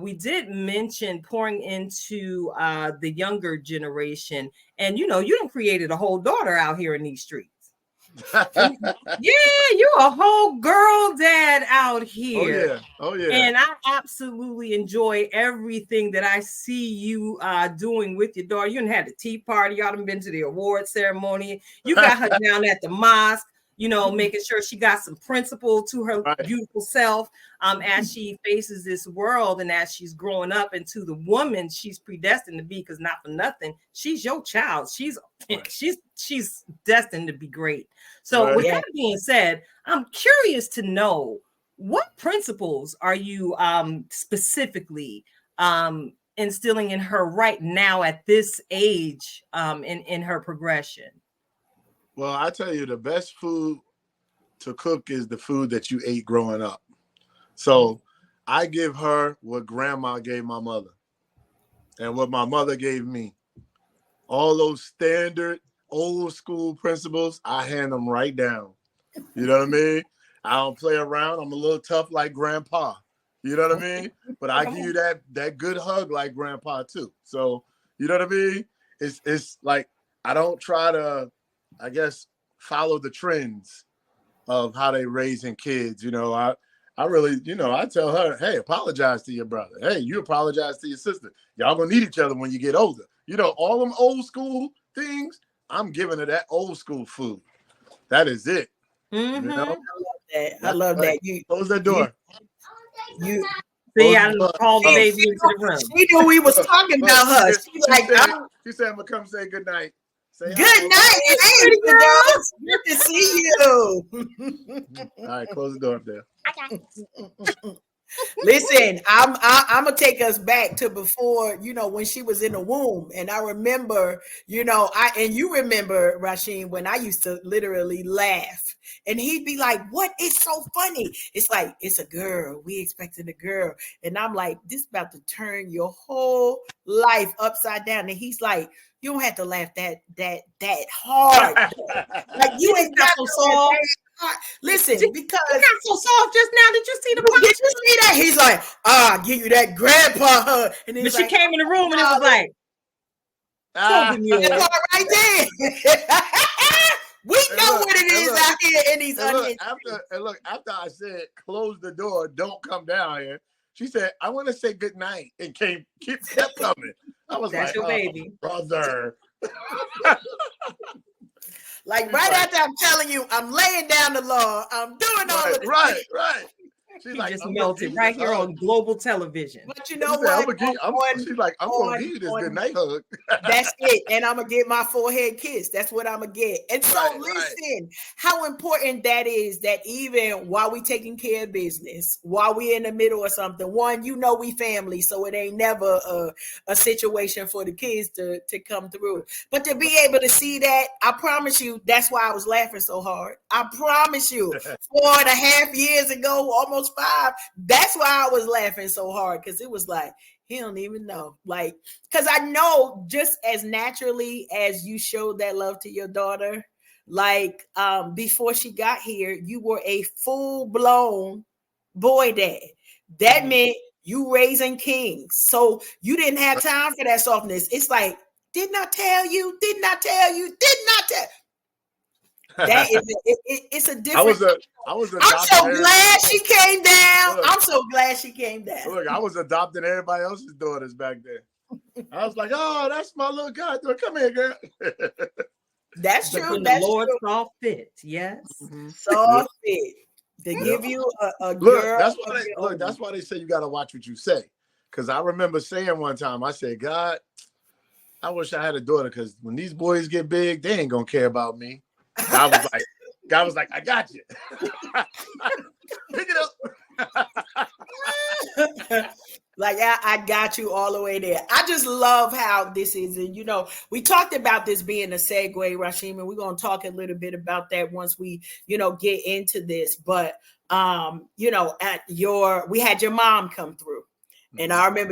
We did mention pouring into the younger generation, and you done created a whole daughter out here in these streets. Yeah, you're a whole girl dad out here. Oh yeah. And I absolutely enjoy everything that I see you doing with your daughter. You done had the tea party, y'all done been to the award ceremony. You got her down at the mosque, making sure she got some principle to her beautiful self as she faces this world and as she's growing up into the woman she's predestined to be, because not for nothing, she's your child. She's destined to be great. So with that being said, I'm curious to know, what principles are you specifically instilling in her right now at this age in her progression? Well, I tell you, the best food to cook is the food that you ate growing up. So I give her what grandma gave my mother and what my mother gave me. All those standard old school principles, I hand them right down. You know what I mean? I don't play around. I'm a little tough like grandpa. You know what I mean? But I give you that good hug like grandpa too. So, you know what I mean? It's like, I don't try to, I guess, follow the trends of how they raising kids. I really, I tell her, hey, apologize to your brother. Hey, you apologize to your sister. Y'all gonna need each other when you get older. All them old school things, I'm giving her that old school food. That is it. Mm-hmm. I love that. You close that door. You see, I called the baby into the room. She knew we was talking about her. She said, I'm gonna come say good night. Say good night. Hey, girls. Good to see you. All right, close the door up there. Listen, I'm gonna take us back to before, when she was in the womb. And I remember, and you remember, Rasheem, when I used to literally laugh. And he'd be like, what is so funny? It's like, it's a girl. We expected a girl. And I'm like, this is about to turn your whole life upside down. And he's like, you don't have to laugh that hard. Like, you ain't got so soft. Listen, because you got so soft just now. Did you see the did you see that? He's like, I'll give you that grandpa hug. And then she came in the room and it was like, right there. We know what it is out here in these onions. After I said, close the door, don't come down here, she said, I want to say good night, and kept coming. I was that's like, your baby. Brother. Like right after I'm telling you, I'm laying down the law, I'm doing all of this. Right. She's like, just melted right here on global television. But you know what? She's like, I'm going to give you this good night hug. That's it. And I'm going to get my forehead kiss. That's what I'm going to get. And so listen, how important that is, that even while we taking care of business, while we in the middle of something, one, we family, so it ain't never a situation for the kids to come through. But to be able to see that, I promise you, that's why I was laughing so hard. I promise you, 4.5 years ago, almost 5, that's why I was laughing so hard, because it was like, he don't even know. Like, because I know just as naturally as you showed that love to your daughter, like before she got here, you were a full-blown boy dad. That meant you raising kings. So you didn't have time for that softness. It's like, didn't I tell you? Didn't I tell you? Didn't I tell? That is it's a different. I'm so glad she came down. Look, I'm so glad she came down. Look, I was adopting everybody else's daughters back then. I was like, oh, that's my little goddaughter. Come here, girl. That's true. But the Lord saw fit. Yes. Saw fit to give you a girl. That's why they say you got to watch what you say. Because I remember saying one time, I said, God, I wish I had a daughter, because when these boys get big, they ain't going to care about me. God was like, I got you. Pick it up. Like, I got you all the way there. I just love how this is. And, we talked about this being a segue, Rasheem, and we're going to talk a little bit about that once we, get into this. But, we had your mom come through. And I remember